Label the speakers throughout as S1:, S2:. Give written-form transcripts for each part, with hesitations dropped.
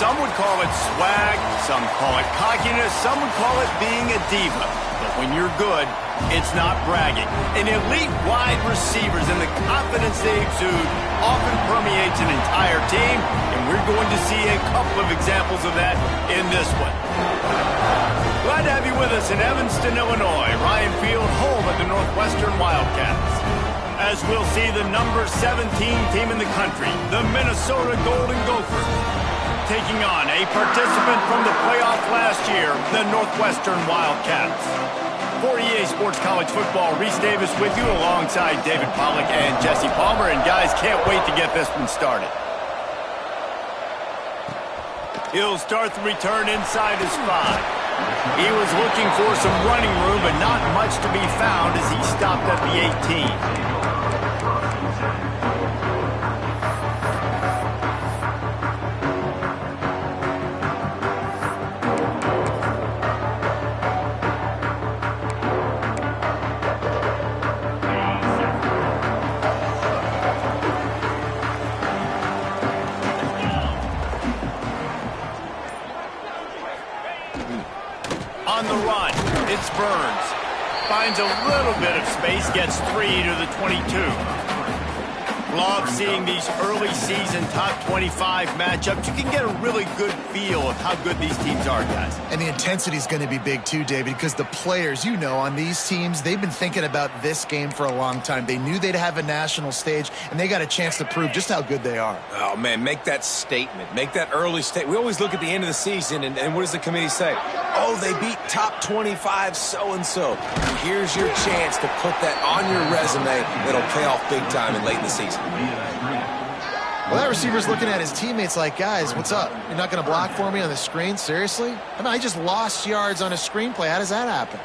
S1: Some would call it swag, some call it cockiness, some would call it being a diva. But when you're good, it's not bragging. An elite wide receivers and the confidence they exude often permeates an entire team, and we're going to see a couple of examples of that in this one. Glad to have you with us in Evanston, Illinois. Ryan Field, home of the Northwestern Wildcats. As we'll see the number 17 team in the country, the Minnesota Golden Gophers, taking on a participant from the playoff last year, the Northwestern Wildcats. For EA Sports College Football, Reese Davis with you alongside David Pollack and Jesse Palmer. And guys, can't wait to get this one started. He'll start the return inside his 5. He was looking for some running room, but not much to be found as he stopped at the 18. On the run, it's Burns. Finds a little bit of space, gets 3 to the 22. Love seeing these early season top 25 matchups. You can get a really good feel of how good these teams are, guys.
S2: And the intensity is going to be big too, David, because the players, you know, on these teams, they've been thinking about this game for a long time. They knew they'd have a national stage, and they got a chance to prove just how good they are.
S3: Oh, man, make that statement. Make that early statement. We always look at the end of the season, and what does the committee say? Oh, they beat top 25 so-and-so. Here's your chance to put that on your resume that'll pay off big time and late in the season.
S2: Well, that receiver's looking at his teammates like, guys, what's up? You're not going to block for me on the screen? Seriously? I mean, I just lost yards on a screenplay. How does that happen?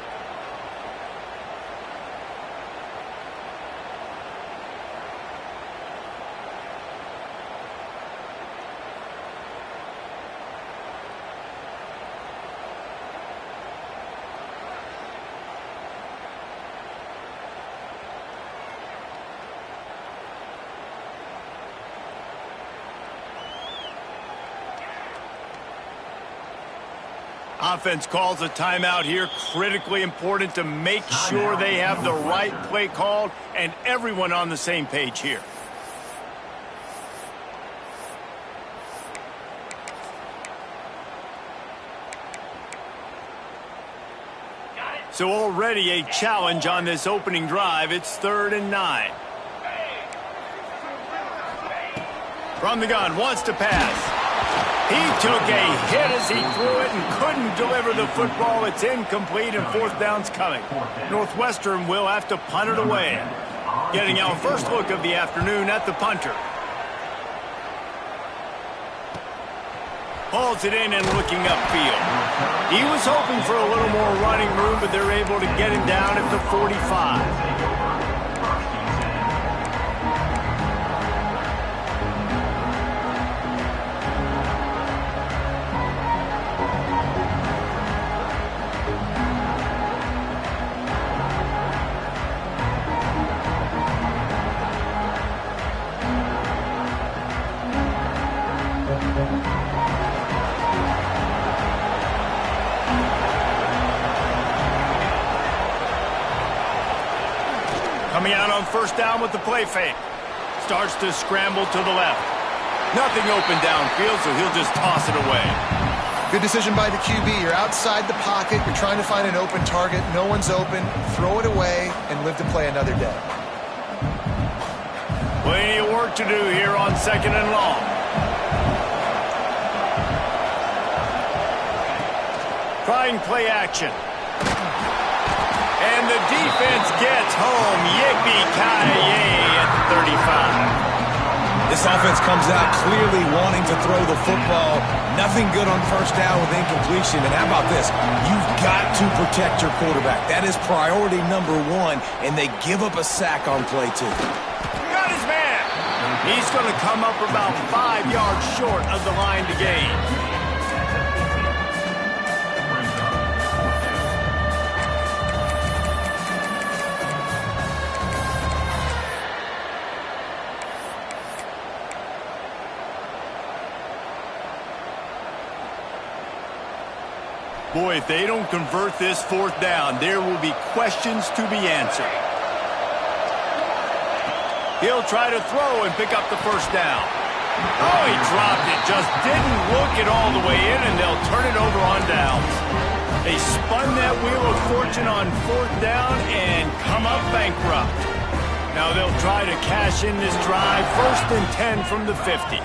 S1: Offense calls a timeout here. Critically important to make sure they have the right play called and everyone on the same page here. So already a challenge on this opening drive. It's 3rd and 9. From the gun, wants to pass. He took a hit as he threw it and couldn't deliver the football. It's incomplete and 4th down's coming. Northwestern will have to punt it away. Getting our first look of the afternoon at the punter. Hauls it in and looking upfield. He was hoping for a little more running room, but they're able to get him down at the 45. Coming out on 1st down with the play fake. Starts to scramble to the left. Nothing open downfield, so he'll just toss it away.
S2: Good decision by the QB. You're outside the pocket. You're trying to find an open target. No one's open. Throw it away and live to play another day.
S1: Plenty of work to do here on 2nd and long. Trying play action. And the defense gets home. Yippee-ki-yay at the 35.
S3: This offense comes out clearly wanting to throw the football. Nothing good on 1st down with incompletion. And how about this? You've got to protect your quarterback. That is priority number 1, and they give up a sack on play 2.
S1: Got his man. He's going to come up about 5 yards short of the line to gain. Boy, if they don't convert this fourth down, there will be questions to be answered. He'll try to throw and pick up the first down. Oh, he dropped it. Just didn't look it all the way in, and they'll turn it over on downs. They spun that wheel of fortune on fourth down and come up bankrupt. Now they'll try to cash in this drive. 1st and 10 from the 50.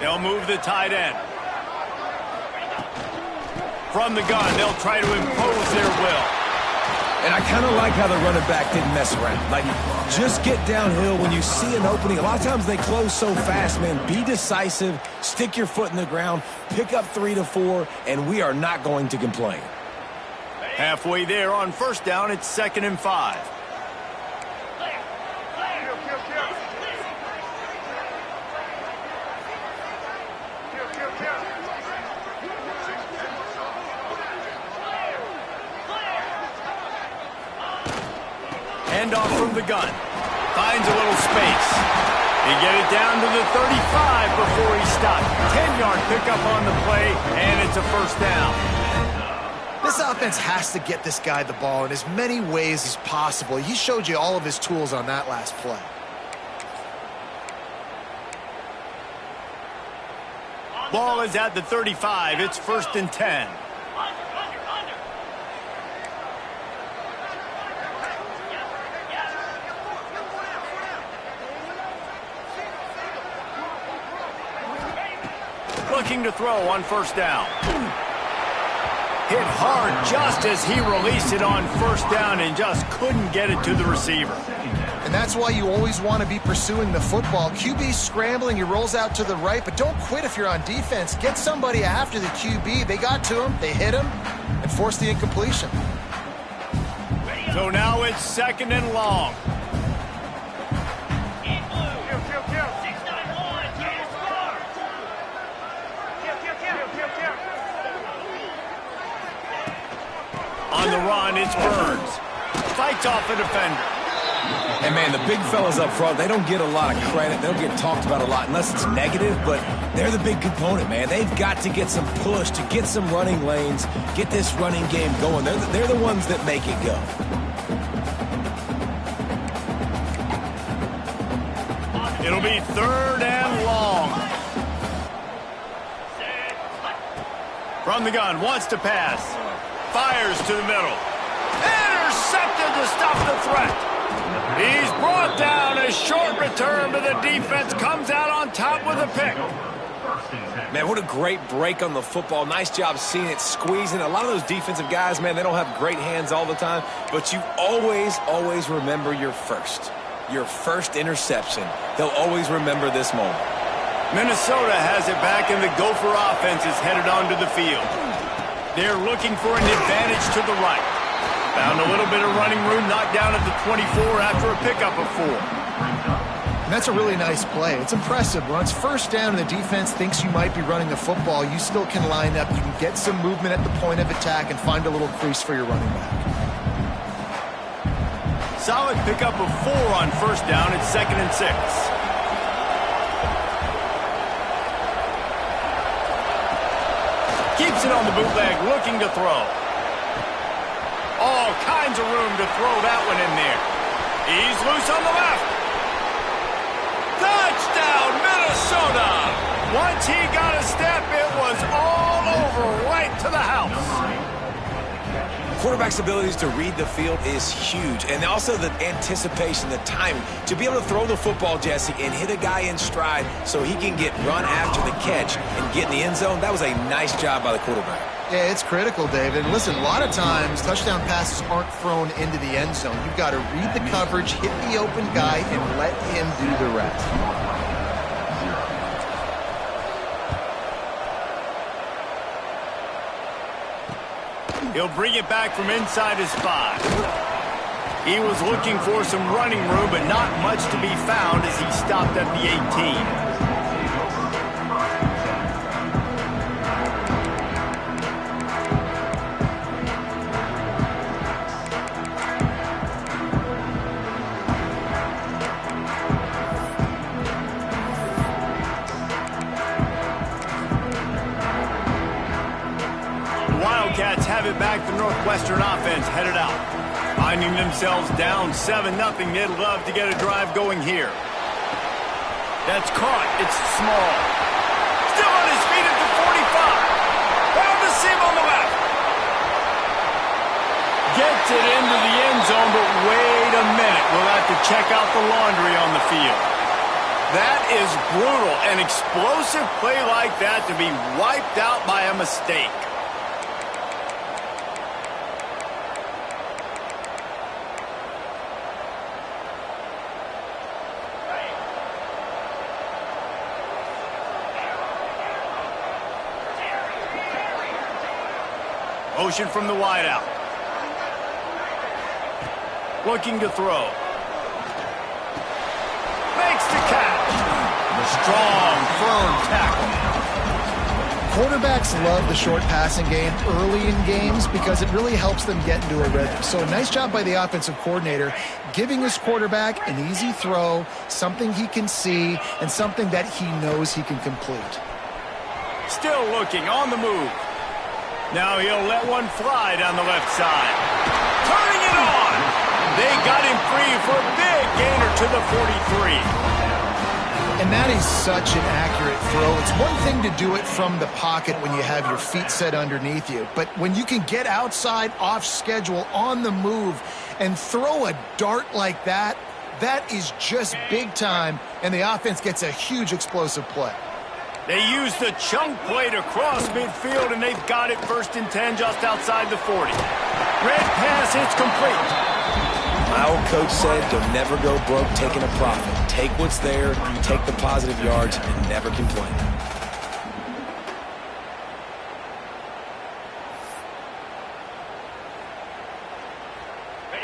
S1: They'll move the tight end. From the gun, they'll try to impose their will.
S3: And I kind of like how the running back didn't mess around. Like, just get downhill when you see an opening. A lot of times they close so fast, man. Be decisive, stick your foot in the ground, pick up 3 to 4, and we are not going to complain.
S1: Halfway there on 1st down, it's 2nd and 5. Handoff from the gun. Finds a little space. He get it down to the 35 before he stopped. 10-yard pickup on the play, and it's a 1st down.
S2: This offense has to get this guy the ball in as many ways as possible. He showed you all of his tools on that last play.
S1: Ball is at the 35. It's 1st and 10. Looking to throw on 1st down. Hit hard just as he released it on 1st down and just couldn't get it to the receiver.
S2: And that's why you always want to be pursuing the football. QB scrambling, he rolls out to the right, but don't quit if you're on defense. Get somebody after the QB. They got to him, they hit him, and forced the incompletion.
S1: So now it's 2nd and long. On the run, it's Burns. Fights off a defender.
S3: And, man, the big fellas up front, they don't get a lot of credit. They don't get talked about a lot unless it's negative, but they're the big component, man. They've got to get some push, to get some running lanes, get this running game going. They're the ones that make it go.
S1: It'll be 3rd and long. From the gun, wants to pass. Fires to the middle. Intercepted to stop the threat. He's brought down. A short return, but the defense comes out on top with a pick.
S3: Man, what a great break on the football. Nice job seeing it, squeezing. A lot of those defensive guys, man, they don't have great hands all the time, but you always remember your first interception. He'll always remember this moment.
S1: Minnesota has it back, and the Gopher offense is headed onto the field. They're looking for an advantage to the right. Found a little bit of running room, knocked down at the 24 after a pickup of 4.
S2: And that's a really nice play. It's impressive. When it's 1st down and the defense thinks you might be running the football, you still can line up. You can get some movement at the point of attack and find a little crease for your running back.
S1: Solid pickup of 4 on 1st down. It's 2nd and 6. Keeps it on the bootleg, looking to throw. All kinds of room to throw that one in there. He's loose on the left. Touchdown, Minnesota! Once he got a step, it was all over, right to the house.
S3: Quarterback's abilities to read the field is huge, and also the anticipation, the timing. To be able to throw the football, Jesse, and hit a guy in stride so he can get run after the catch and get in the end zone, that was a nice job by the quarterback.
S2: Yeah, it's critical, David. And listen, a lot of times touchdown passes aren't thrown into the end zone. You've got to read the coverage, hit the open guy, and let him do the rest.
S1: He'll bring it back from inside his 5. He was looking for some running room, but not much to be found as he stopped at the 18. Wildcats have it back, the Northwestern offense headed out. Finding themselves down 7-0, they'd love to get a drive going here. That's caught. It's small. Still on his feet at the 45. Found the seam on the left. Gets it into the end zone, but wait a minute. We'll have to check out the laundry on the field. That is brutal. An explosive play like that to be wiped out by a mistake. Motion from the wideout. Looking to throw. Makes the catch. Strong, firm tackle.
S2: Quarterbacks love the short passing game early in games because it really helps them get into a rhythm. So nice job by the offensive coordinator giving his quarterback an easy throw, something he can see, and something that he knows he can complete.
S1: Still looking on the move. Now he'll let one fly down the left side. Turning it on. They got him free for a big gainer to the 43.
S2: And that is such an accurate throw. It's one thing to do it from the pocket when you have your feet set underneath you. But when you can get outside, off schedule, on the move, and throw a dart like that, that is just big time. And the offense gets a huge explosive play.
S1: They use the chunk play to cross midfield, and they've got it 1st and 10 just outside the 40. Red pass, it's complete.
S3: My old coach said, you'll never go broke taking a profit. Take what's there, take the positive yards, and never complain.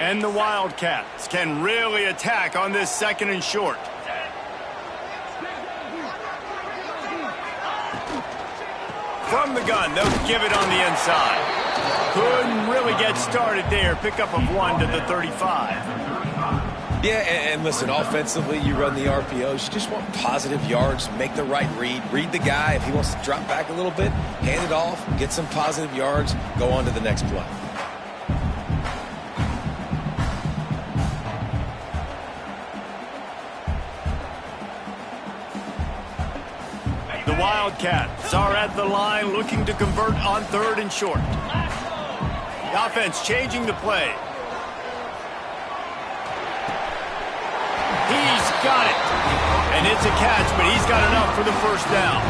S1: And the Wildcats can really attack on this 2nd and short. From the gun, they'll give it on the inside. Couldn't really get started there. Pickup of 1 to the 35.
S3: Yeah, and listen, offensively, you run the RPOs. You just want positive yards, make the right read. Read the guy. If he wants to drop back a little bit, hand it off, get some positive yards, go on to the next play.
S1: The Wildcats are at the line looking to convert on 3rd and short. The offense changing the play. He's got it. And it's a catch, but he's got enough for the 1st down.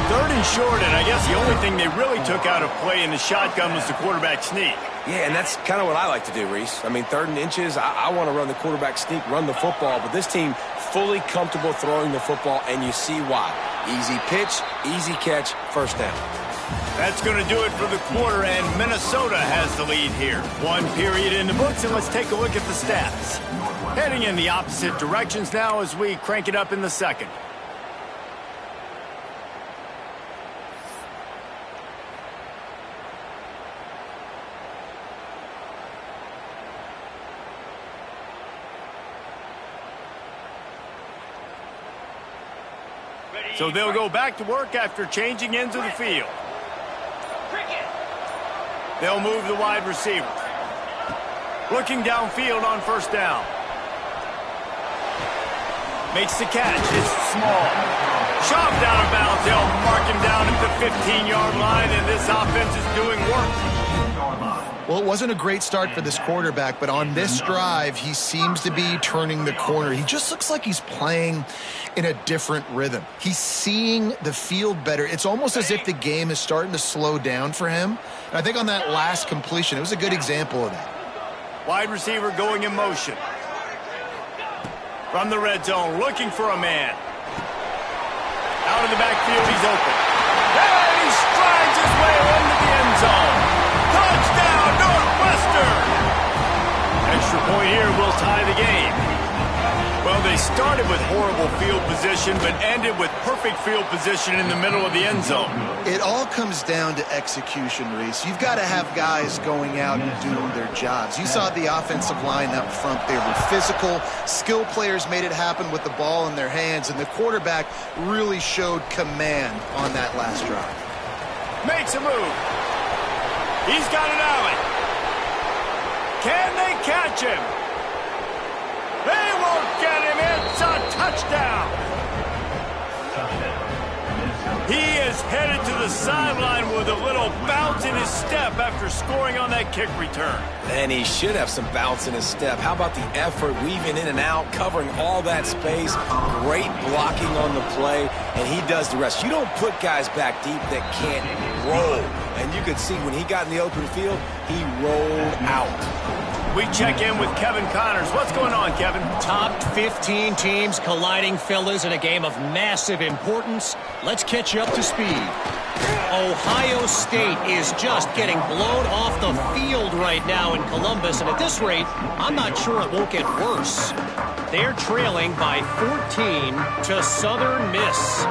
S1: 3rd and short, and I guess the only thing they really took out of play in the shotgun was the quarterback sneak.
S3: Yeah, and that's kind of what I like to do, Reese. I mean, 3rd and inches, I want to run the quarterback sneak, run the football, but this team fully comfortable throwing the football, and you see why. Easy pitch, easy catch, 1st down.
S1: That's going to do it for the quarter, and Minnesota has the lead here. 1 period in the books, and let's take a look at the stats. Heading in the opposite directions now as we crank it up in the 2nd. So they'll go back to work after changing into the field. They'll move the wide receiver. Looking downfield on 1st down. Makes the catch. It's small. Shoved out of bounds. They'll mark him down at the 15-yard line, and this offense is doing work.
S2: Well, it wasn't a great start for this quarterback, but on this drive, he seems to be turning the corner. He just looks like he's playing in a different rhythm. He's seeing the field better. It's almost as if the game is starting to slow down for him. And I think on that last completion, it was a good example of that.
S1: Wide receiver going in motion. From the red zone, looking for a man. Out of the backfield, he's open. And he strides his way into the end zone. Touchdown, Northwestern! Extra point here will tie the game. Well, they started with horrible field position, but ended with perfect field position in the middle of the end zone.
S2: It all comes down to execution, Reese. You've got to have guys going out and doing their jobs. You saw the offensive line up front. They were physical. Skill players made it happen with the ball in their hands, and the quarterback really showed command on that last drive.
S1: Makes a move. He's got an alley. Can they catch him? They won't get him. It's a touchdown. He is headed to the sideline with a little bounce in his step after scoring on that kick return.
S3: And he should have some bounce in his step. How about the effort, weaving in and out, covering all that space, great blocking on the play, and he does the rest. You don't put guys back deep that can't roll. And you could see when he got in the open field, he rolled out.
S1: We check in with Kevin Connors. What's going on, Kevin?
S4: Top 15 teams colliding, fellas, in a game of massive importance. Let's catch you up to speed. Ohio State is just getting blown off the field right now in Columbus, and at this rate, I'm not sure it won't get worse. They're trailing by 14 to Southern Miss.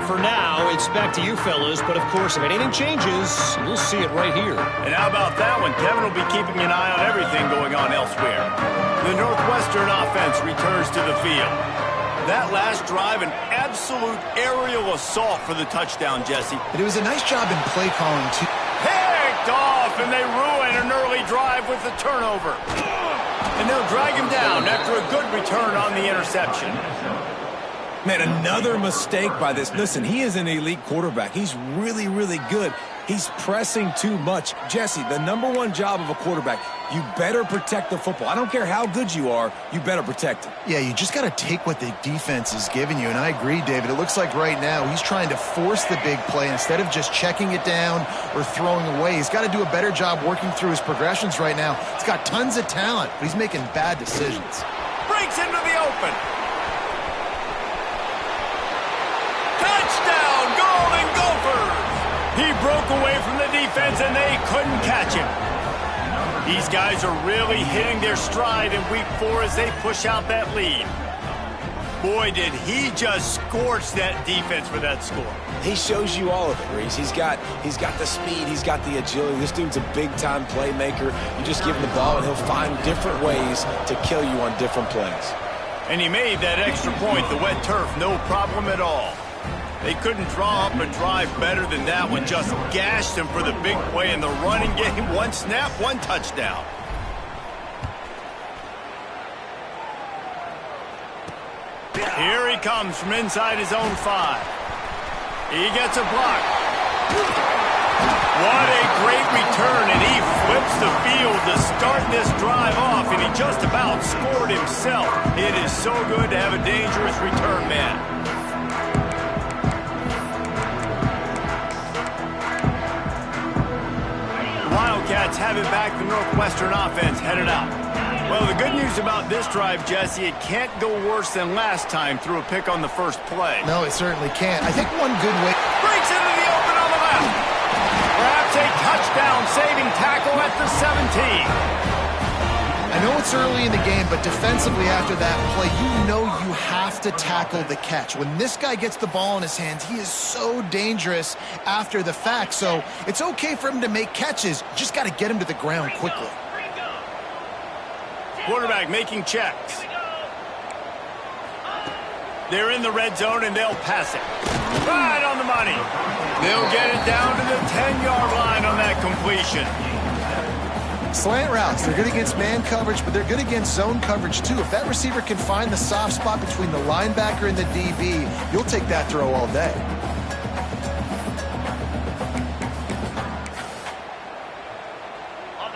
S4: For now, it's back to you fellas, but of course, if anything changes, we'll see it right here.
S1: And how about that one? Kevin will be keeping an eye on everything going on elsewhere. The Northwestern offense returns to the field. That last drive, an absolute aerial assault for the touchdown, Jesse.
S2: But it was a nice job in play calling, too.
S1: Picked off, and they ruin an early drive with the turnover. And they'll drag him down after a good return on the interception.
S3: Man, another mistake by this. Listen, he is an elite quarterback. He's really, really good. He's pressing too much. Jesse, the #1 job of a quarterback, you better protect the football. I don't care how good you are, you better protect it.
S2: Yeah, you just got to take what the defense is giving you. And I agree, David. It looks like right now he's trying to force the big play instead of just checking it down or throwing away. He's got to do a better job working through his progressions right now. He's got tons of talent, but he's making bad decisions.
S1: Breaks into the open. Touchdown, Golden Gophers! He broke away from the defense, and they couldn't catch him. These guys are really hitting their stride in Week 4 as they push out that lead. Boy, did he just scorch that defense for that score.
S3: He shows you all of it, Reese. He's got the speed, he's got the agility. This dude's a big-time playmaker. You just give him the ball, and he'll find different ways to kill you on different plays.
S1: And he made that extra point, the wet turf, no problem at all. They couldn't draw up a drive better than that one. Just gashed him for the big play in the running game. One snap, one touchdown. Here he comes from inside his own 5. He gets a block. What a great return, and he flips the field to start this drive off, and he just about scored himself. It is so good to have a dangerous return man. Wildcats have it back. The Northwestern offense headed out. Well, the good news about this drive, Jesse, it can't go worse than last time through a pick on the first play.
S2: No, it certainly can't. I think one good way...
S1: Breaks into the open on the left. Perhaps a touchdown-saving tackle at the 17.
S2: I know it's early in the game, but defensively after that play, you know you have to tackle the catch. When this guy gets the ball in his hands, he is so dangerous after the fact. So it's okay for him to make catches. You just got to get him to the ground quickly.
S1: Quarterback making checks. They're in the red zone, and they'll pass it. Right on the money. They'll get it down to the 10-yard line on that completion.
S2: Slant routes, they're good against man coverage, but they're good against zone coverage too. If that receiver can find the soft spot between the linebacker and the DB, you'll take that throw all day.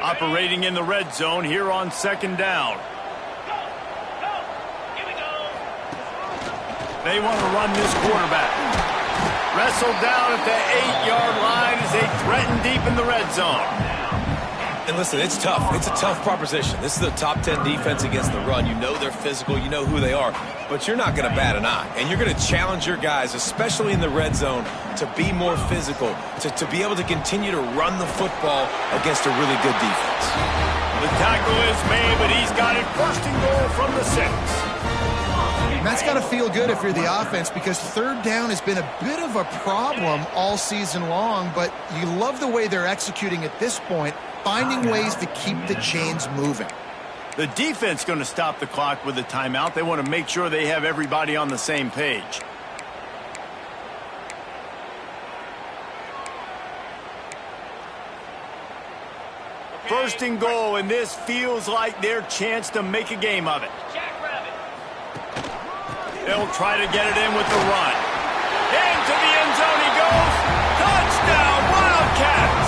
S1: Operating in the red zone here on second down. They want to run this quarterback. Wrestled down at the 8-yard line as they threaten deep in the red zone.
S3: And listen, it's tough. It's a tough proposition. This is a top 10 defense against the run. You know they're physical. You know who they are. But you're not going to bat an eye. And you're going to challenge your guys, especially in the red zone, to be more physical, to be able to continue to run the football against a really good defense.
S1: The tackle is made, but he's got it first and goal from the 6.
S2: And that's got to feel good if you're the offense, because third down has been a bit of a problem all season long, but you love the way they're executing at this point, finding ways to keep the chains moving.
S1: The defense going to stop the clock with a timeout. They want to make sure they have everybody on the same page. 1st and goal, and this feels like their chance to make a game of it. They'll try to get it in with the run. Into the end zone he goes. Touchdown, Wildcats!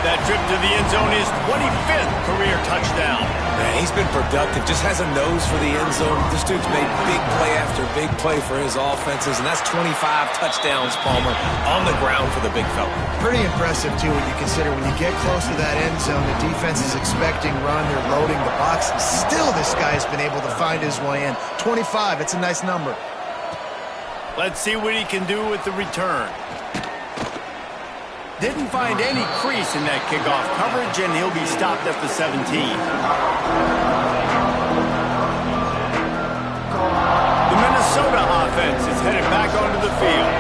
S1: That trip to the end zone is 25th career touchdown.
S3: Man, he's been productive, just has a nose for the end zone. This dude's made big play after big play for his offenses, and that's 25 touchdowns, Palmer, on the ground for the big fella.
S2: Pretty impressive, too, when you consider when you get close to that end zone, the defense is expecting run, they're loading the box, and still this guy's been able to find his way in. 25, it's a nice number.
S1: Let's see what he can do with the return. Didn't find any crease in that kickoff coverage, and he'll be stopped at the 17. The Minnesota offense is headed back onto the field.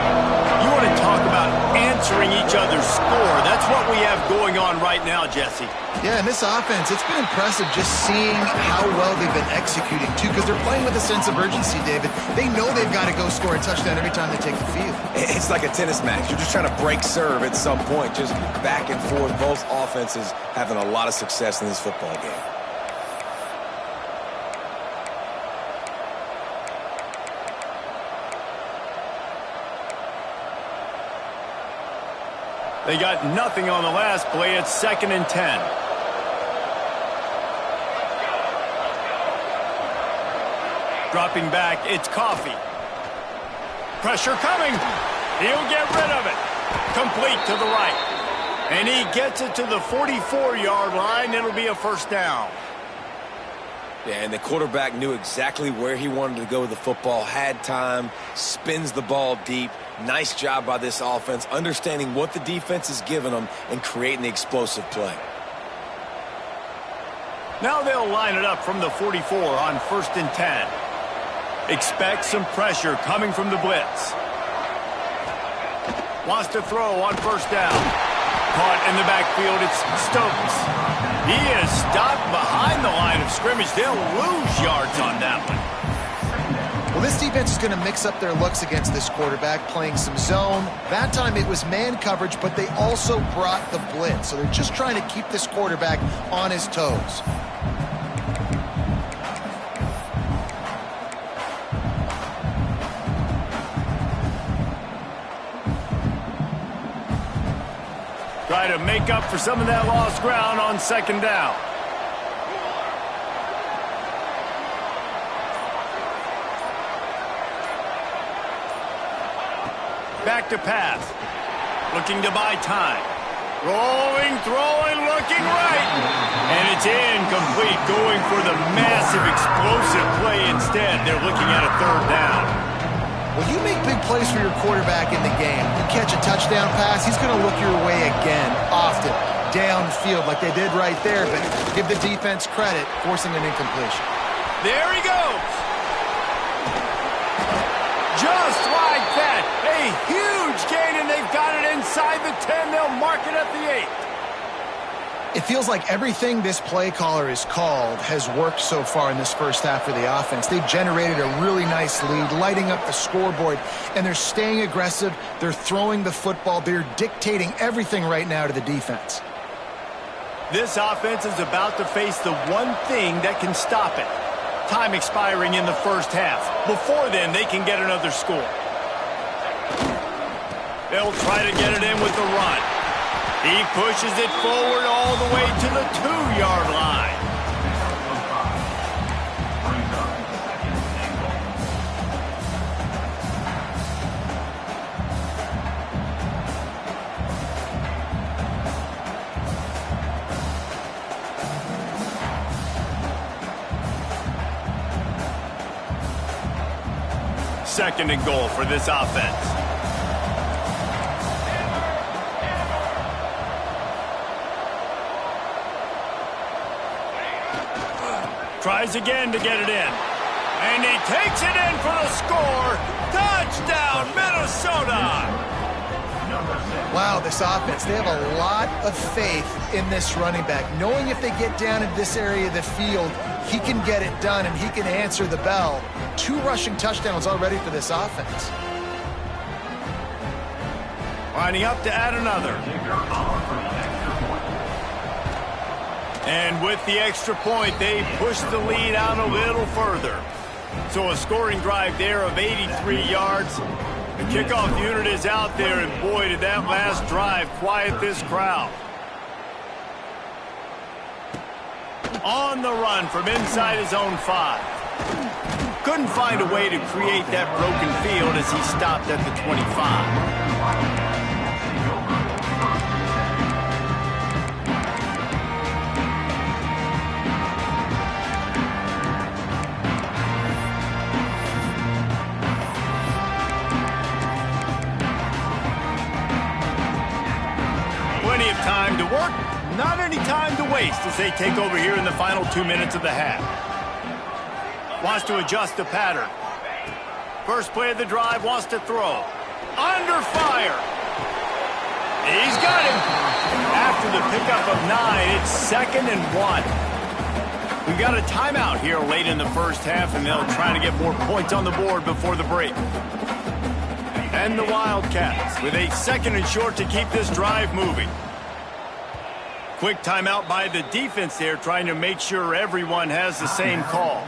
S1: You want to talk about answering each other's score. That's what we have going on right now, Jesse.
S2: Yeah, and this offense, it's been impressive just seeing how well they've been executing, too, because they're playing with a sense of urgency, David. They know they've got to go score a touchdown every time they take the field.
S3: It's like a tennis match. You're just trying to break serve at some point, just back and forth. Both offenses having a lot of success in this football game.
S1: They got nothing on the last play. It's 2nd and 10. Dropping back, it's Coffee. Pressure coming. He'll get rid of it. Complete to the right. And he gets it to the 44-yard line. It'll be a 1st down.
S3: Yeah, and the quarterback knew exactly where he wanted to go with the football, had time, spins the ball deep. Nice job by this offense, understanding what the defense is giving them and creating the explosive play.
S1: Now they'll line it up from the 44 on 1st and 10. Expect some pressure coming from the blitz. Wants to throw on 1st down. Caught in the backfield, it's Stokes. He is stopped behind the line of scrimmage. They'll lose yards on that one.
S2: Well, this defense is going to mix up their looks against this quarterback, playing some zone. That time it was man coverage, but they also brought the blitz. So they're just trying to keep this quarterback on his toes.
S1: Try to make up for some of that lost ground on 2nd down. Back to pass. Looking to buy time. Rolling, throwing, looking right. And it's incomplete, going for the massive explosive play instead. They're looking at a 3rd down.
S2: Well, you make big plays for your quarterback in the game. You catch a touchdown pass, he's going to look your way again, often, downfield like they did right there, but give the defense credit, forcing an incompletion.
S1: There he goes. Just like that. A huge gain, and they've got it inside the 10. They'll mark it at the 8.
S2: It feels like everything this play caller has called has worked so far in this first half for the offense. They've generated a really nice lead, lighting up the scoreboard, and they're staying aggressive. They're throwing the football. They're dictating everything right now to the defense.
S1: This offense is about to face the one thing that can stop it. Time expiring in the first half. Before then, they can get another score. They'll try to get it in with the run. He pushes it forward all the way to the 2-yard line. Second and goal for this offense. Tries again to get it in. And he takes it in for the score. Touchdown, Minnesota!
S2: Wow, this offense, they have a lot of faith in this running back. Knowing if they get down in this area of the field, he can get it done and he can answer the bell. 2 rushing touchdowns already for this offense.
S1: Lining up to add another. And with the extra point, they push the lead out a little further. So a scoring drive there of 83 yards. The kickoff unit is out there, and boy, did that last drive quiet this crowd. On the run from inside his own 5. Couldn't find a way to create that broken field as he stopped at the 25. Plenty of time to work, not any time to waste as they take over here in the final 2 minutes of the half. Wants to adjust the pattern. First play of the drive, wants to throw. Under fire. He's got him. After the pickup of 9, it's 2nd and 1. We've got a timeout here late in the first half, and they'll try to get more points on the board before the break. And the Wildcats with a 2nd and short to keep this drive moving. Quick timeout by the defense there, trying to make sure everyone has the same call.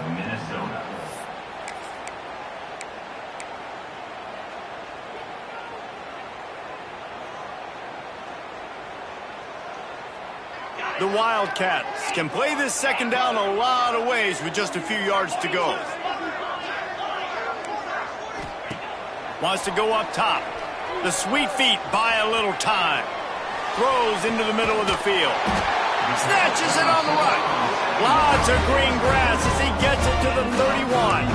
S1: The Wildcats can play this 2nd down a lot of ways with just a few yards to go. Wants to go up top. The sweet feet buy a little time. Throws into the middle of the field. Snatches it on the right. Lots of green grass as he gets it to the 31.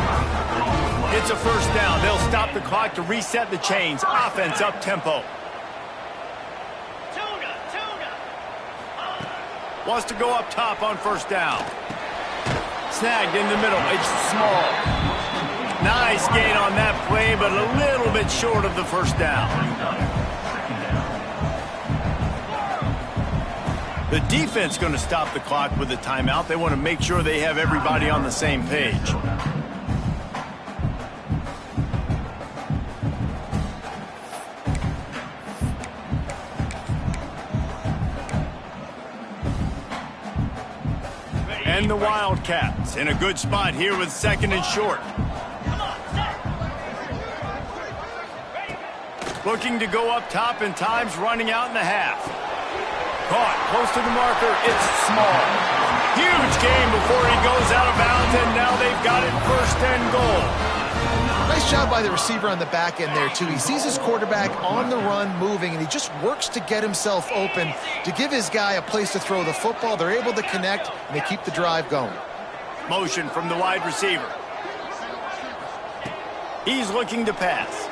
S1: It's a first down. They'll stop the clock to reset the chains. Offense up tempo. Wants to go up top on first down. Snagged in the middle. It's small. Nice gain on that play, but a little bit short of the first down. The defense going to stop the clock with a timeout. They want to make sure they have everybody on the same page. And the Wildcats in a good spot here with 2nd and short. Looking to go up top, and time's running out in the half. Caught close to the marker. It's small. Huge gain before he goes out of bounds, and now they've got it 1st and goal.
S2: Nice job by the receiver on the back end there, too. He sees his quarterback on the run moving, and he just works to get himself open to give his guy a place to throw the football. They're able to connect, and they keep the drive going.
S1: Motion from the wide receiver. He's looking to pass.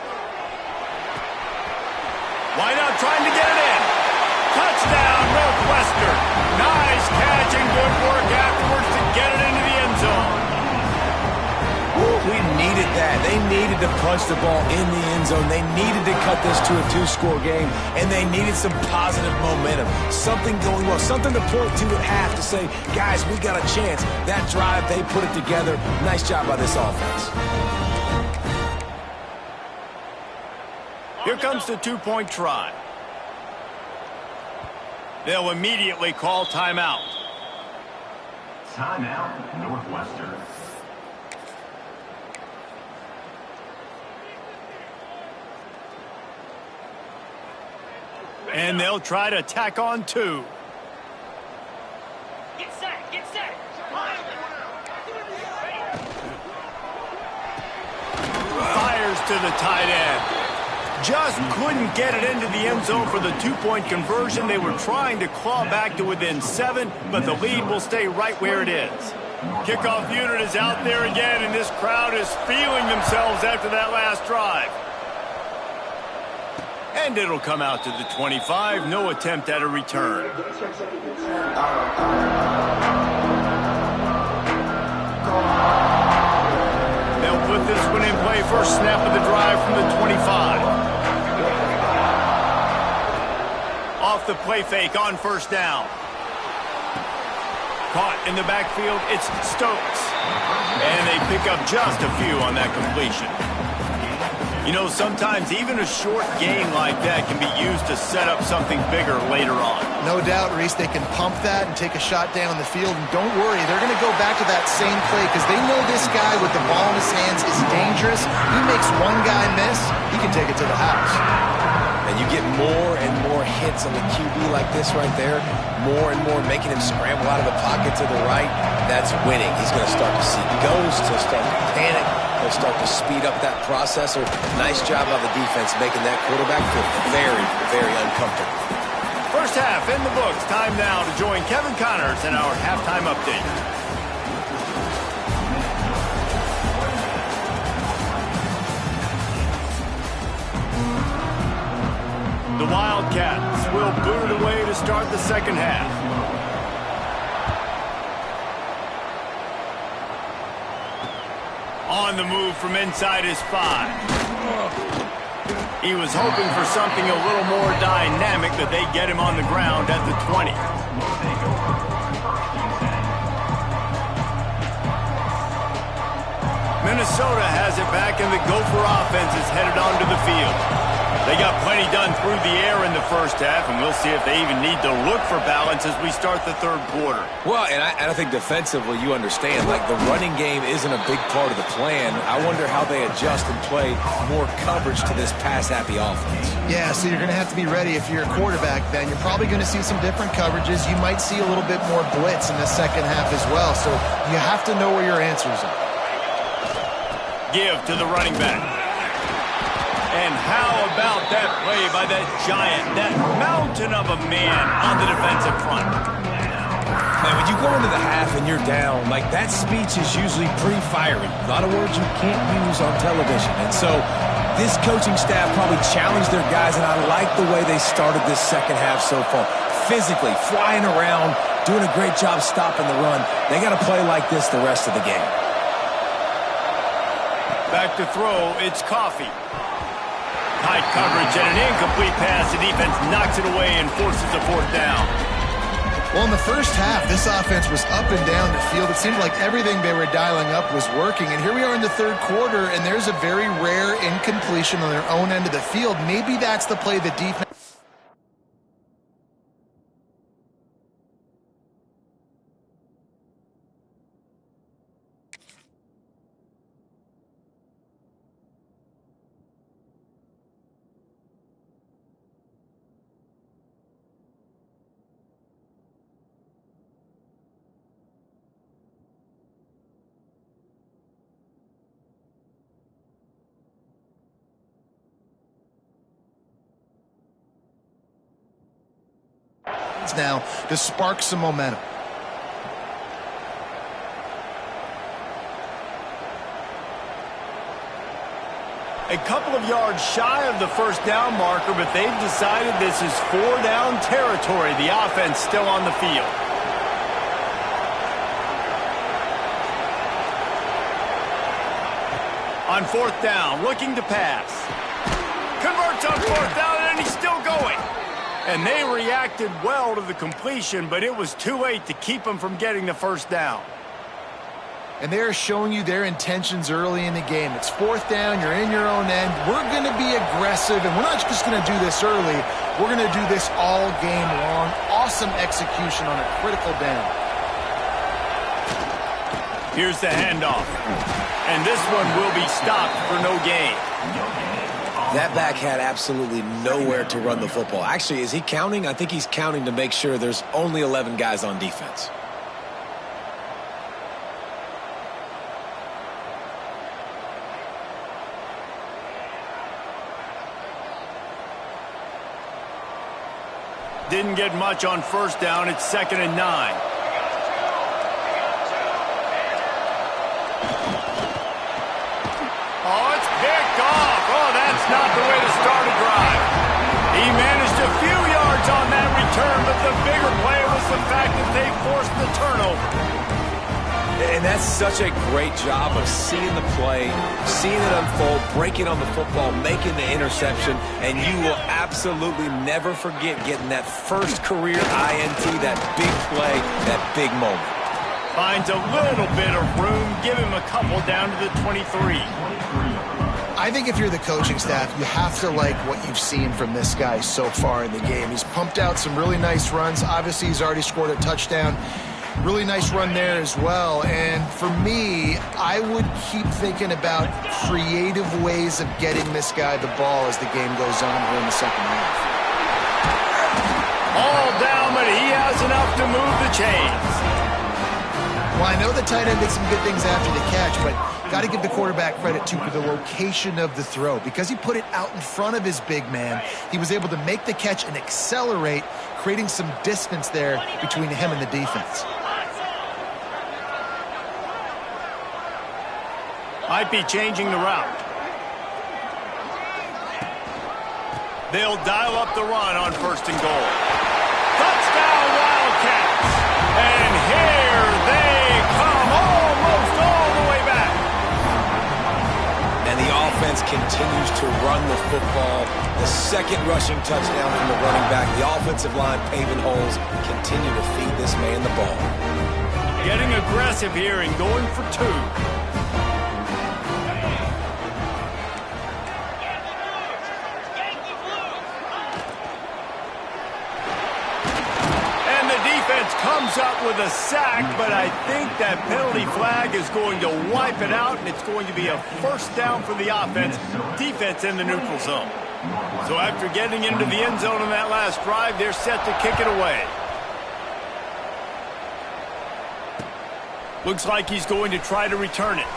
S1: Wide out trying to get it in. Touchdown, Northwestern. Nice catch and good work afterwards to get it into the end zone.
S3: We needed that. They needed to punch the ball in the end zone. They needed to cut this to a 2-score game, and they needed some positive momentum. Something going well, something to point to at half to say, guys, we got a chance. That drive, they put it together. Nice job by this offense.
S1: Here comes the 2-point try. They'll immediately call timeout.
S5: Timeout, Northwestern.
S1: And they'll try to tack on 2.
S6: Get set, get set.
S1: Fires to the tight end. Just couldn't get it into the end zone for the 2-point conversion. They were trying to claw back to within 7, but the lead will stay right where it is. Kickoff unit is out there again, and this crowd is feeling themselves after that last drive. And it'll come out to the 25. No attempt at a return. They'll put this one in play. First snap of the drive from the 25. Off the play fake on first down. Caught in the backfield, it's Stokes. And they pick up just a few on that completion. You know, sometimes even a short gain like that can be used to set up something bigger later on.
S2: No doubt, Reese, they can pump that and take a shot down the field. And don't worry, they're going to go back to that same play because they know this guy with the ball in his hands is dangerous. He makes one guy miss, he can take it to the house.
S3: And you get more and more hits on the QB like this right there, more and more making him scramble out of the pocket to the right. That's winning. He's going to start to see ghosts. He'll start to panic. He'll start to speed up that processor. Nice job by the defense making that quarterback feel very, very uncomfortable.
S1: First half in the books. Time now to join Kevin Connors in our halftime update. The Wildcats will boot it away to start the second half. On the move from inside his 5. He was hoping for something a little more dynamic, but they get him on the ground at the 20. Minnesota has it back, and the Gopher offense is headed onto the field. They got plenty done through the air in the first half, and we'll see if they even need to look for balance as we start the third quarter.
S3: Well, and I think defensively, you understand, like the running game isn't a big part of the plan. I wonder how they adjust and play more coverage to this pass-happy offense.
S2: Yeah, so you're going to have to be ready if you're a quarterback, Ben. You're probably going to see some different coverages. You might see a little bit more blitz in the second half as well, so you have to know where your answers are.
S1: Give to the running back. And how about that play by that giant, that mountain of a man on the defensive front?
S3: Man, when you go into the half and you're down, like that speech is usually pretty fiery. A lot of words you can't use on television. And so this coaching staff probably challenged their guys, and I like the way they started this second half so far. Physically, flying around, doing a great job stopping the run. They got to play like this the rest of the game.
S1: Back to throw, it's Coffee. Tight coverage and an incomplete pass. The defense knocks it away and forces a fourth down.
S2: Well, in the first half, this offense was up and down the field. It seemed like everything they were dialing up was working. And here we are in the third quarter, and there's a very rare incompletion on their own end of the field. Maybe that's the play the defense... now to spark some momentum.
S1: A couple of yards shy of the first down marker, but they've decided this is 4-down territory. The offense still on the field. On fourth down, looking to pass. Converts on fourth down, and he's still going. And they reacted well to the completion, but it was too late to keep them from getting the first down.
S2: And they're showing you their intentions early in the game. It's fourth down, you're in your own end. We're going to be aggressive, and we're not just going to do this early. We're going to do this all game long. Awesome execution on a critical down.
S1: Here's the handoff. And this one will be stopped for no gain.
S3: That back had absolutely nowhere to run the football. Actually, is he counting? I think he's counting to make sure there's only 11 guys on defense.
S1: Didn't get much on first down. It's 2nd and 9. Oh, it's picked off. Oh, that's not the way to start a drive. He managed a few yards on that return, but the bigger play was the fact that they forced the turnover.
S3: And that's such a great job of seeing the play, seeing it unfold, breaking on the football, making the interception, and you will absolutely never forget getting that first career INT, that big play, that big moment.
S1: Finds a little bit of room, give him a couple down to the 23.
S2: I think if you're the coaching staff, you have to like what you've seen from this guy so far in the game. He's pumped out some really nice runs. Obviously, he's already scored a touchdown. Really nice run there as well. And for me, I would keep thinking about creative ways of getting this guy the ball as the game goes on here in the second half.
S1: All down, but he has enough to move the chains.
S2: Well, I know the tight end did some good things after the catch, but got to give the quarterback credit, too, for the location of the throw. Because he put it out in front of his big man, he was able to make the catch and accelerate, creating some distance there between him and the defense.
S1: Might be changing the route. They'll dial up the run on 1st and goal. Touchdown, Wildcats! And here they come, almost all the way back.
S3: And the offense continues to run the football. The second rushing touchdown from the running back. The offensive line paving holes. Continue to feed this man the ball.
S1: Getting aggressive here and going for 2. Comes up with a sack, but I think that penalty flag is going to wipe it out, and it's going to be a 1st down for the offense. Defense in the neutral zone. So after getting into the end zone on that last drive, they're set to kick it away. Looks like he's going to try to return it.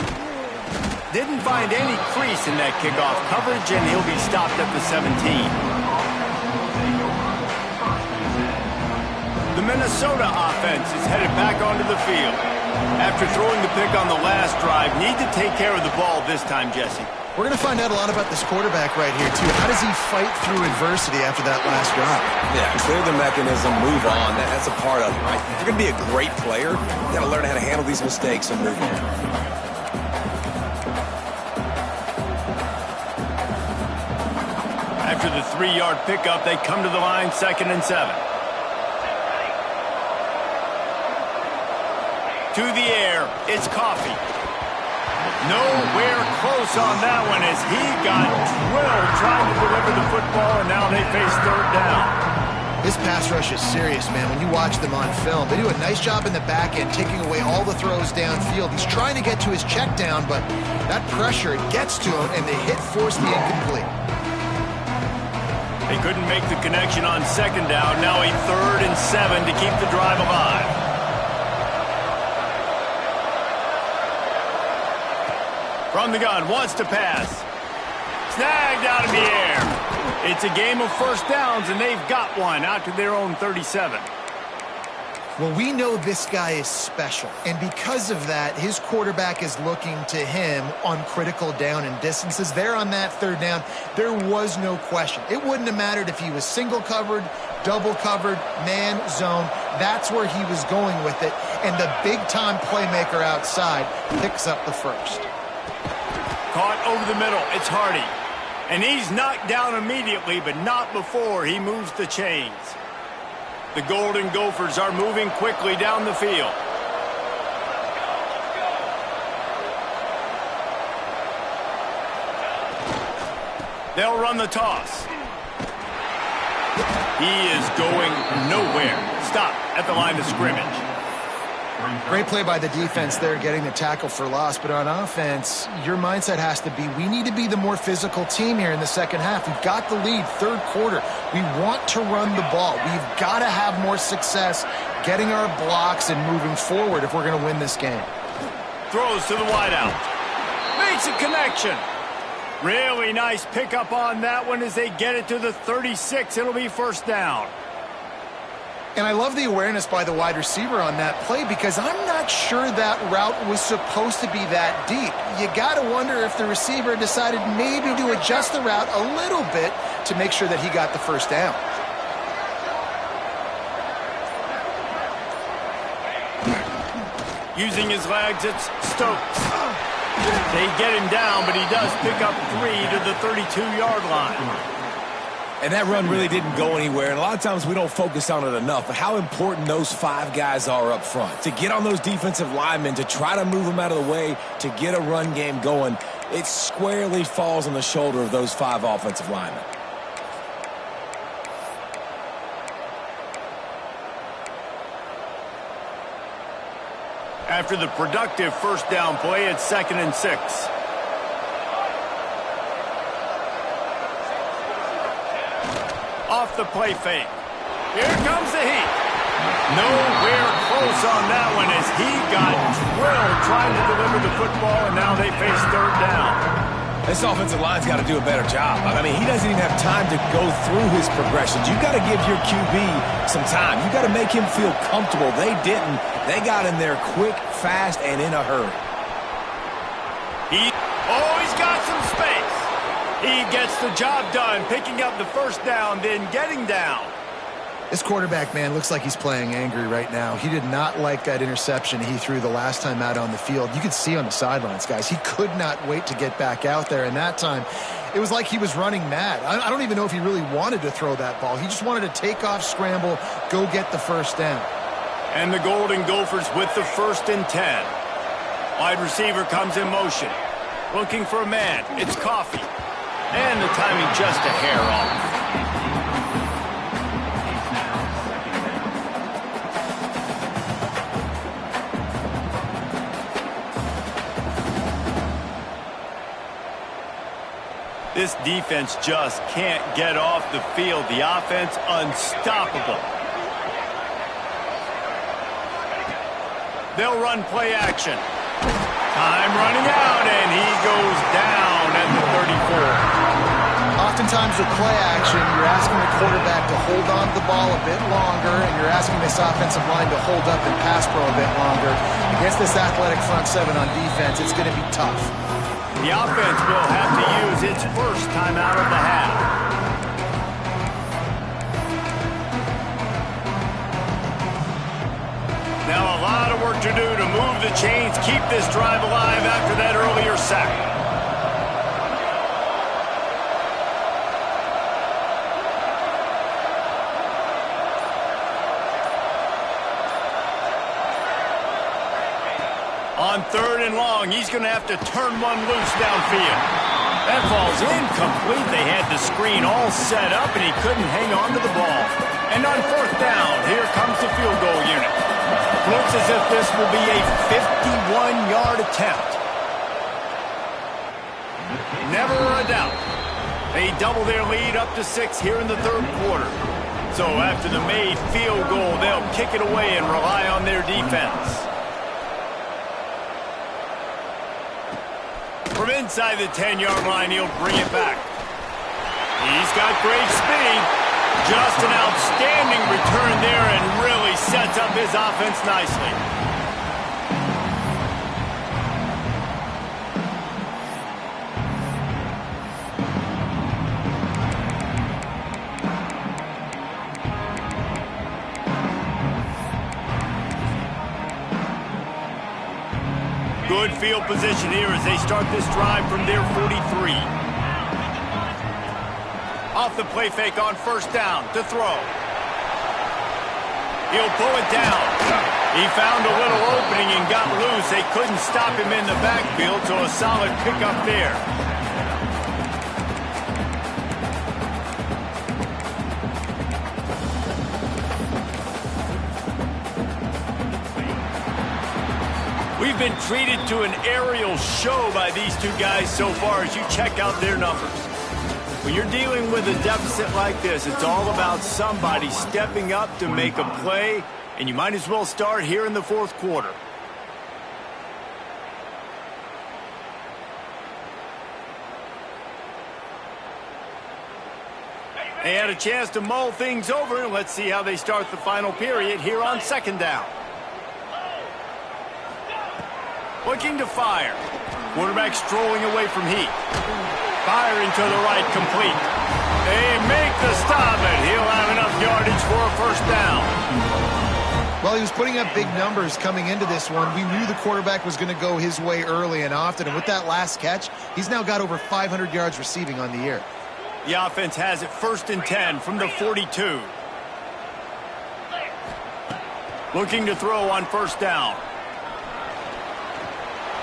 S1: Didn't find any crease in that kickoff coverage, and he'll be stopped at the 17. The Minnesota offense is headed back onto the field. After throwing the pick on the last drive, need to take care of the ball this time, Jesse.
S2: We're going to find out a lot about this quarterback right here, too. How does he fight through adversity after that last drive?
S3: Yeah, clear the mechanism, move on. That's a part of it, right? If you're going to be a great player, you got to learn how to handle these mistakes and move on.
S1: After the 3-yard pickup, they come to the line 2nd and 7. To the air, it's Coffee. Nowhere close on that one as he got drilled trying to deliver the football, and now they face 3rd down.
S2: This pass rush is serious, man. When you watch them on film, they do a nice job in the back end, taking away all the throws downfield. He's trying to get to his check down, but that pressure, it gets to him, and the hit forced the incomplete.
S1: They couldn't make the connection on 2nd down. Now a 3rd and 7 to keep the drive alive. From the gun, wants to pass. Snagged out of the air. It's a game of 1st downs, and they've got one out to their own 37.
S2: Well, we know this guy is special, and because of that, his quarterback is looking to him on critical down and distances. There on that 3rd down, there was no question. It wouldn't have mattered if he was single covered, double covered, man, zone. That's where he was going with it, and the big-time playmaker outside picks up the 1st.
S1: Caught over the middle. It's Hardy. And he's knocked down immediately, but not before he moves the chains. The Golden Gophers are moving quickly down the field. They'll run the toss. He is going nowhere. Stop at the line of scrimmage.
S2: Great play by the defense there, getting the tackle for loss. But on offense, your mindset has to be, we need to be the more physical team here in the second half. We've got the lead, 3rd quarter. We want to run the ball. We've got to have more success getting our blocks and moving forward if we're going to win this game.
S1: Throws to the wideout. Makes a connection. Really nice pickup on that one as they get it to the 36. It'll be 1st down.
S2: And I love the awareness by the wide receiver on that play because I'm not sure that route was supposed to be that deep. You got to wonder if the receiver decided maybe to adjust the route a little bit to make sure that he got the 1st down.
S1: Using his legs, it's Stokes. They get him down, but he does pick up 3 to the 32-yard line.
S3: And that run really didn't go anywhere, and a lot of times we don't focus on it enough, but how important those 5 guys are up front. To get on those defensive linemen, to try to move them out of the way, to get a run game going, it squarely falls on the shoulder of those 5 offensive linemen.
S1: After the productive first down play, it's 2nd and 6. Off the play fake. Here comes the heat. Nowhere close on that one as he got drilled trying to deliver the football, and now they face 3rd down.
S3: This offensive line's got to do a better job. I mean, he doesn't even have time to go through his progressions. You've got to give your QB some time. You've got to make him feel comfortable. They didn't. They got in there quick, fast, and in a hurry.
S1: He's got some space. He gets the job done, picking up the first down, then getting down.
S2: This quarterback, man, looks like he's playing angry right now. He did not like that interception he threw the last time out on the field. You could see on the sidelines, guys. He could not wait to get back out there, and that time it was like he was running mad. I don't even know if he really wanted to throw that ball. He just wanted to take off, scramble, go get the first down.
S1: And the Golden Gophers with the 1st and 10. Wide receiver comes in motion. Looking for a man. It's Coffee. And the timing just a hair off. This defense just can't get off the field. The offense unstoppable. They'll run play action. Time running out, and he goes down at the 34.
S2: Oftentimes with play action, you're asking the quarterback to hold on to the ball a bit longer, and you're asking this offensive line to hold up and pass pro a bit longer. Against this athletic front 7 on defense, it's going to be tough.
S1: The offense will have to use its first timeout of the half. Now a lot of work to do to move the chains, keep this drive alive after that earlier sack. On 3rd and long, he's going to have to turn one loose downfield. That ball's incomplete. They had the screen all set up, and he couldn't hang on to the ball. And on 4th down, here comes the field goal unit. Looks as if this will be a 51-yard attempt. Never a doubt. They double their lead up to 6 here in the 3rd quarter. So after the made field goal, they'll kick it away and rely on their defense. From inside the 10-yard line, he'll bring it back. He's got great speed. Just an outstanding return there and really sets up his offense nicely. Good field position here as they start this drive from their 43. Off the play fake on 1st down to throw. He'll pull it down. He found a little opening and got loose. They couldn't stop him in the backfield, so a solid pickup there. We've been treated to an aerial show by these two guys so far as you check out their numbers. When you're dealing with a deficit like this, it's all about somebody stepping up to make a play, and you might as well start here in the 4th quarter. They had a chance to mull things over, and let's see how they start the final period here on 2nd down. Looking to fire. Quarterback strolling away from heat. Firing to the right, complete. They make the stop, and he'll have enough yardage for a 1st down.
S2: Well, he was putting up big numbers coming into this one. We knew the quarterback was going to go his way early and often, and with that last catch, he's now got over 500 yards receiving on the year.
S1: The offense has it 1st and 10 from the 42. Looking to throw on 1st down.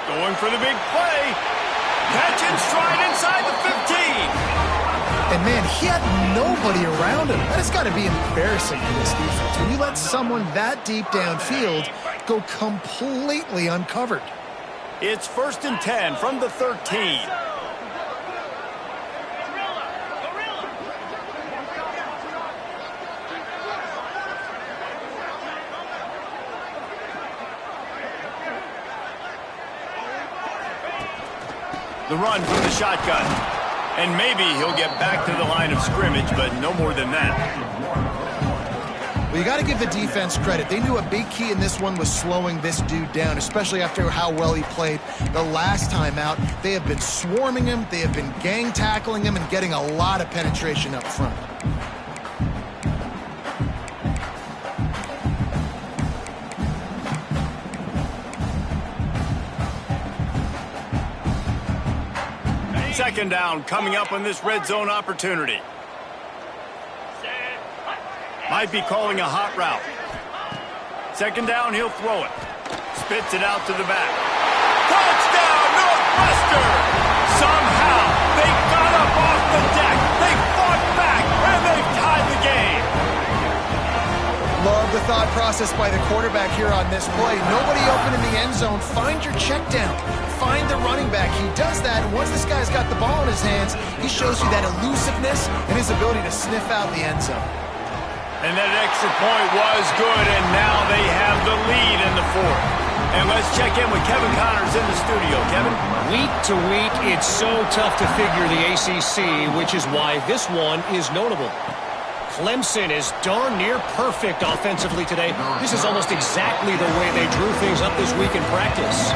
S1: Going for the big play. catch in stride inside the 15.
S2: And, man, he had nobody around him. That has got to be embarrassing for this defense. When you let someone that deep downfield go completely uncovered.
S1: It's 1st and 10 from the 13. The run from the shotgun. And maybe he'll get back to the line of scrimmage, but no more than that.
S2: Well, you got to give the defense credit. They knew a big key in this one was slowing this dude down, especially after how well he played the last time out. They have been swarming him. They have been gang tackling him and getting a lot of penetration up front.
S1: Second down coming up on this red zone opportunity. Might be calling a hot route. Second down, he'll throw it. Spits it out to the back. Touchdown, Northwestern! Somehow, they got up off the deck. They fought back, and they've tied the game.
S2: Love the thought process by the quarterback here on this play. Nobody open in the end zone. Find your check down. Find the running back. He does that, and once this guy's got the ball in his hands, he shows you that elusiveness and his ability to sniff out the end zone.
S1: And that extra point was good, and now they have the lead in the 4th. And let's check in with Kevin Connors in the studio. Kevin?
S4: Week to week, it's so tough to figure the ACC, which is why this one is notable. Clemson is darn near perfect offensively today. This is almost exactly the way they drew things up this week in practice.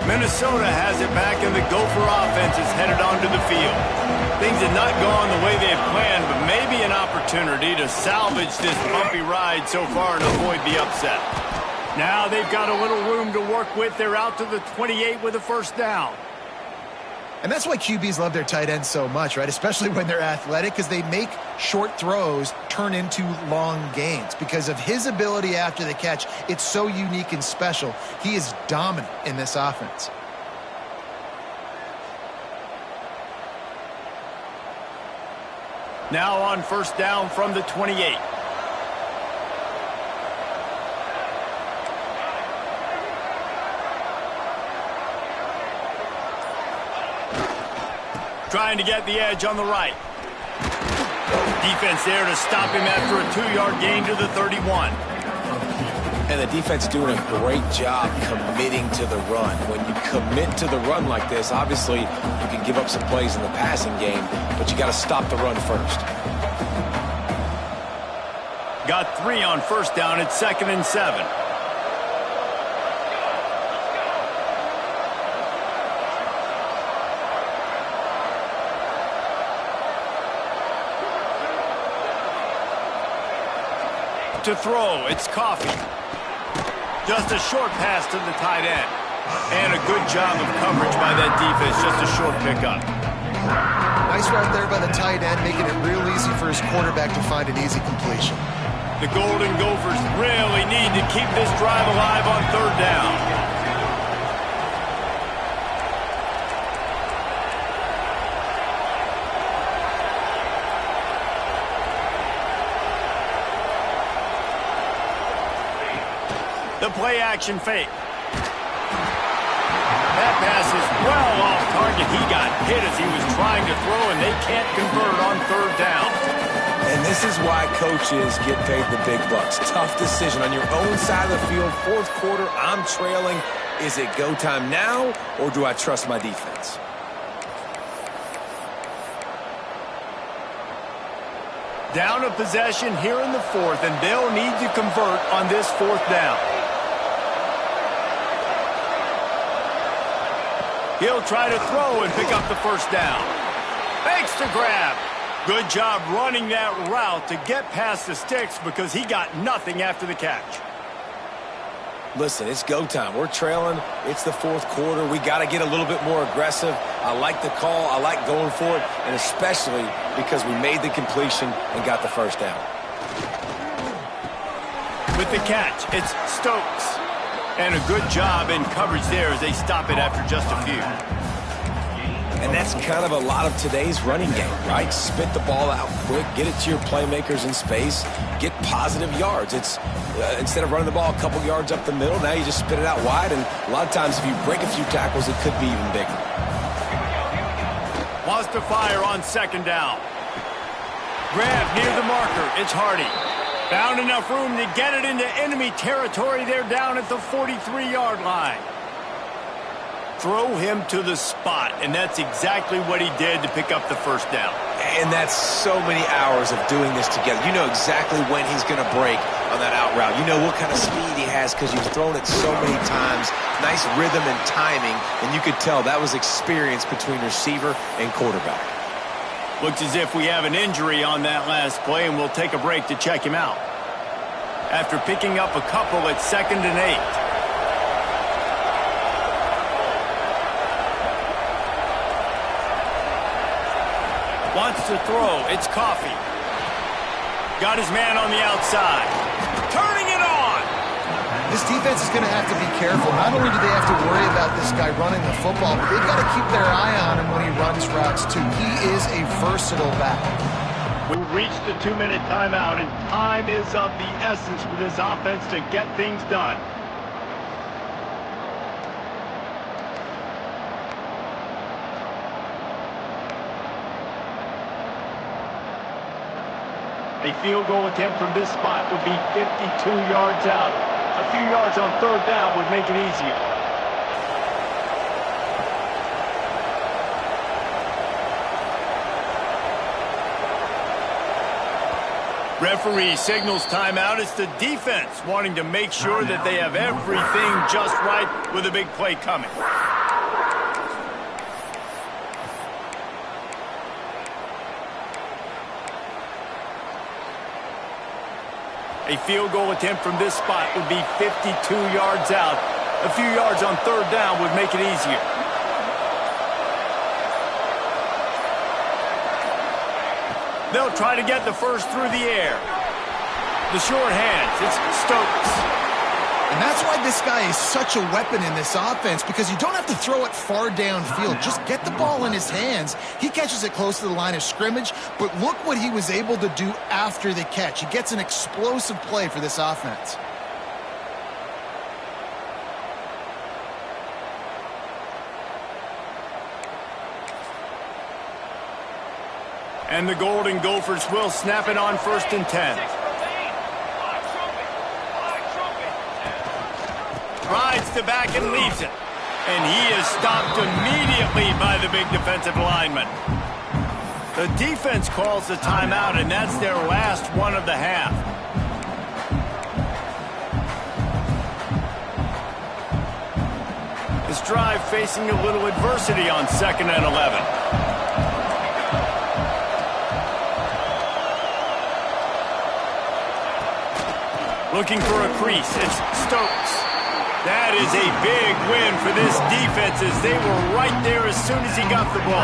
S1: Minnesota has it back, and the Gopher offense is headed onto the field. Things have not gone the way they had planned, but maybe an opportunity to salvage this bumpy ride so far and avoid the upset. Now they've got a little room to work with. They're out to the 28 with a first down.
S2: And that's why QBs love their tight ends so much, right? Especially when they're athletic, because they make short throws turn into long gains. Because of his ability after the catch, it's so unique and special. He is dominant in this offense.
S1: Now on first down from the 28. Trying to get the edge on the right. Defense there to stop him after a 2-yard gain to the 31.
S3: And the defense doing a great job committing to the run. When you commit to the run like this, obviously you can give up some plays in the passing game, but you got to stop the run first.
S1: Got 3 on first down. It's 2nd and 7. To throw, it's Coffee. Just a short pass to the tight end. And a good job of coverage by that defense, just a short pickup.
S2: Nice route there by the tight end, making it real easy for his quarterback to find an easy completion.
S1: The Golden Gophers really need to keep this drive alive on third down. The play-action fake. That pass is well off target. He got hit as he was trying to throw, and they can't convert on third down.
S3: And this is why coaches get paid the big bucks. Tough decision on your own side of the field. 4th quarter, I'm trailing. Is it go time now, or do I trust my defense?
S1: Down a possession here in the 4th, and they'll need to convert on this 4th down. He'll try to throw and pick up the first down. Fakes to grab. Good job running that route to get past the sticks because he got nothing after the catch.
S3: Listen, it's go time. We're trailing. It's the fourth quarter. We got to get a little bit more aggressive. I like the call. I like going for it, and especially because we made the completion and got the first down.
S1: With the catch, it's Stokes. And a good job in coverage there as they stop it after just a few.
S3: And that's kind of a lot of today's running game, right? Spit the ball out quick, get it to your playmakers in space, get positive yards. It's instead of running the ball a couple yards up the middle, now you just spit it out wide, and a lot of times if you break a few tackles, it could be even bigger.
S1: Wants to fire on second down. Grab near the marker. It's Hardy. Found enough room to get it into enemy territory. They're down at the 43-yard line. Throw him to the spot, and that's exactly what he did to pick up the first down.
S3: And that's so many hours of doing this together. You know exactly when he's going to break on that out route. You know what kind of speed he has because you've thrown it so many times. Nice rhythm and timing, and you could tell that was experience between receiver and quarterback.
S1: Looks as if we have an injury on that last play, and we'll take a break to check him out. After picking up a couple at 2nd and 8. Wants to throw. It's Coffee. Got his man on the outside. Turning it on.
S2: This defense is going to have to be careful. Not only do they have to worry about this guy running the football, but they've got to keep their eye on him when he runs routes, too. He is a versatile back.
S1: We've reached the 2-minute timeout, and time is of the essence for this offense to get things done. A field goal attempt from this spot would be 52 yards out. A few yards on third down would make it easier. Referee signals timeout. It's the defense wanting to make sure that they have everything just right with a big play coming. A field goal attempt from this spot would be 52 yards out. A few yards on third down would make it easier. They'll try to get the first through the air. The short hands, it's Stokes.
S2: And that's why this guy is such a weapon in this offense, because you don't have to throw it far downfield. Just get the ball in his hands. He catches it close to the line of scrimmage, but look what he was able to do after the catch. He gets an explosive play for this offense.
S1: And the Golden Gophers will snap it on 1st and 10. Rides the back and leaves it. And he is stopped immediately by the big defensive lineman. The defense calls the timeout, and that's their last one of the half. This drive facing a little adversity on 2nd and 11. Looking for a crease. It's Stokes. That is a big win for this defense as they were right there as soon as he got the ball.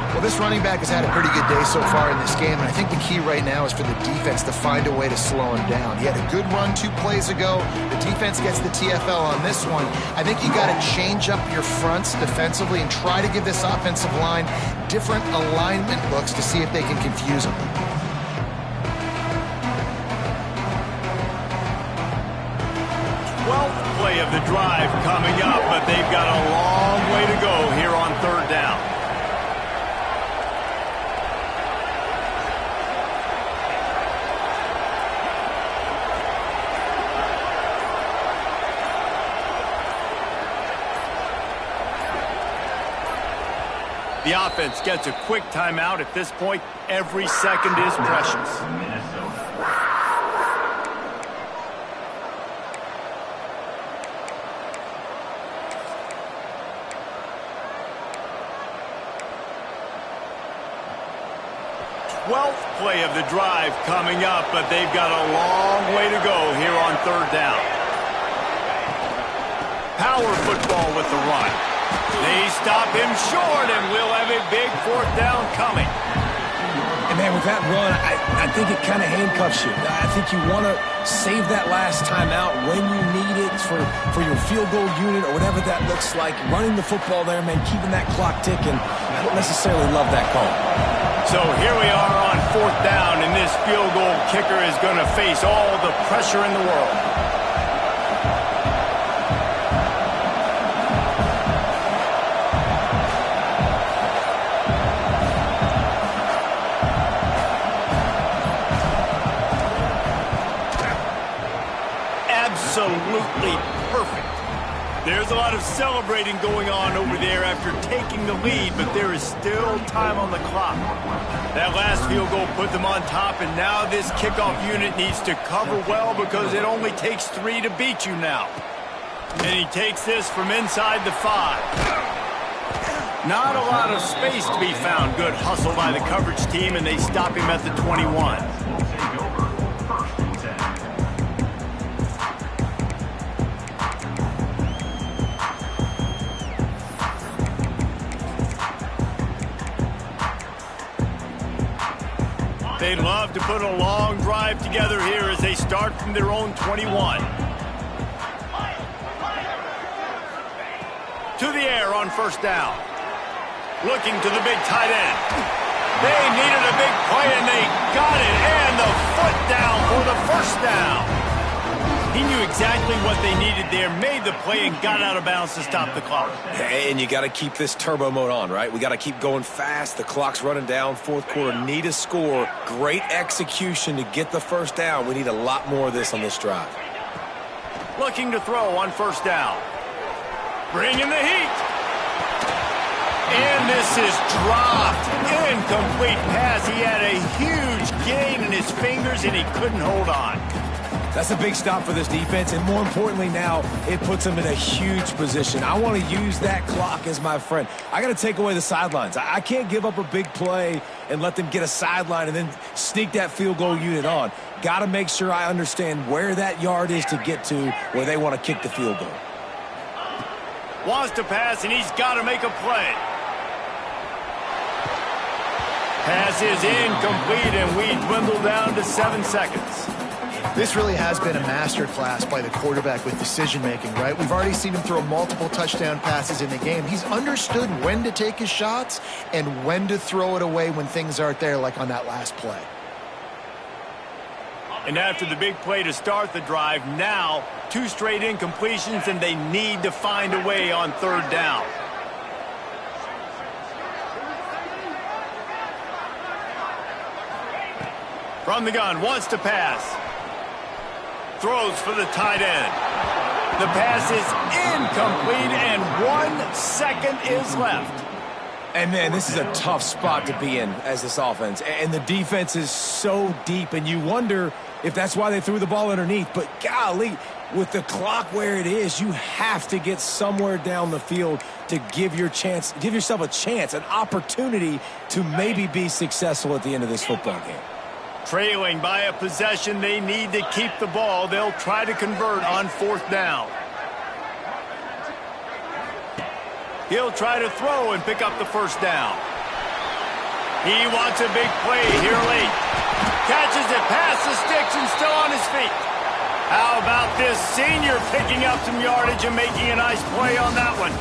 S2: Well, this running back has had a pretty good day so far in this game, and I think the key right now is for the defense to find a way to slow him down. He had a good run 2 plays ago. The defense gets the TFL on this one. I think you got to change up your fronts defensively and try to give this offensive line different alignment looks to see if they can confuse him.
S1: Play of the drive coming up, but they've got a long way to go here on third down. The offense gets a quick timeout. At this point, every second is precious. 12th play of the drive coming up, but they've got a long way to go here on third down. power football with the run. They stop him short, and we'll have a big fourth down coming.
S3: And, man, with that run, I think it kind of handcuffs you. I think you want to save that last time out when you need it for your field goal unit or whatever that looks like. Running the football there, man, keeping that clock ticking. I don't necessarily love that call.
S1: So here we are on fourth down, and this field goal kicker is going to face all the pressure in the world. Absolutely perfect. There's a lot of celebrating going on over there after taking the lead, but there is still time on the clock. That last field goal put them on top, and now this kickoff unit needs to cover well because it only takes 3 to beat you now. And he takes this from inside the 5. Not a lot of space to be found. Good hustle by the coverage team, and they stop him at the 21. They'd love to put a long drive together here as they start from their own 21. To the air on first down. Looking to the big tight end. They needed a big play, and they got it. And the foot down for the first down. He knew exactly what they needed there, made the play, and got out of bounds to stop the clock.
S3: And you got to keep this turbo mode on, right? We got to keep going fast. The clock's running down. Fourth quarter, need a score. Great execution to get the first down. We need a lot more of this on this drive.
S1: Looking to throw on first down. Bringing the heat. And this is dropped. Incomplete pass. He had a huge gain in his fingers, and he couldn't hold on.
S3: That's a big stop for this defense, and more importantly now, it puts them in a huge position. I want to use that clock as my friend. I got to take away the sidelines. I can't give up a big play and let them get a sideline and then sneak that field goal unit on. Got to make sure I understand where that yard is to get to where they want to kick the field goal.
S1: Wants to pass, and he's got to make a play. Pass is incomplete, and we dwindle down to 7 seconds.
S2: This really has been a masterclass by the quarterback with decision-making, right? We've already seen him throw multiple touchdown passes in the game. He's understood when to take his shots and when to throw it away when things aren't there, like on that last play.
S1: And after the big play to start the drive, now 2 straight incompletions, and they need to find a way on third down. From the gun, wants to pass. Throws for the tight end. The pass is incomplete, and 1 second is left.
S3: And, man, this is a tough spot to be in as this offense. And the defense is so deep, and you wonder if that's why they threw the ball underneath. But, golly, with the clock where it is, you have to get somewhere down the field to give yourself a chance, an opportunity to maybe be successful at the end of this football game.
S1: Trailing by a possession, they need to keep the ball. They'll try to convert on fourth down. He'll try to throw and pick up the first down. He wants a big play here late. Catches it past the sticks and still on his feet. How about this senior picking up some yardage and making a nice play on that one?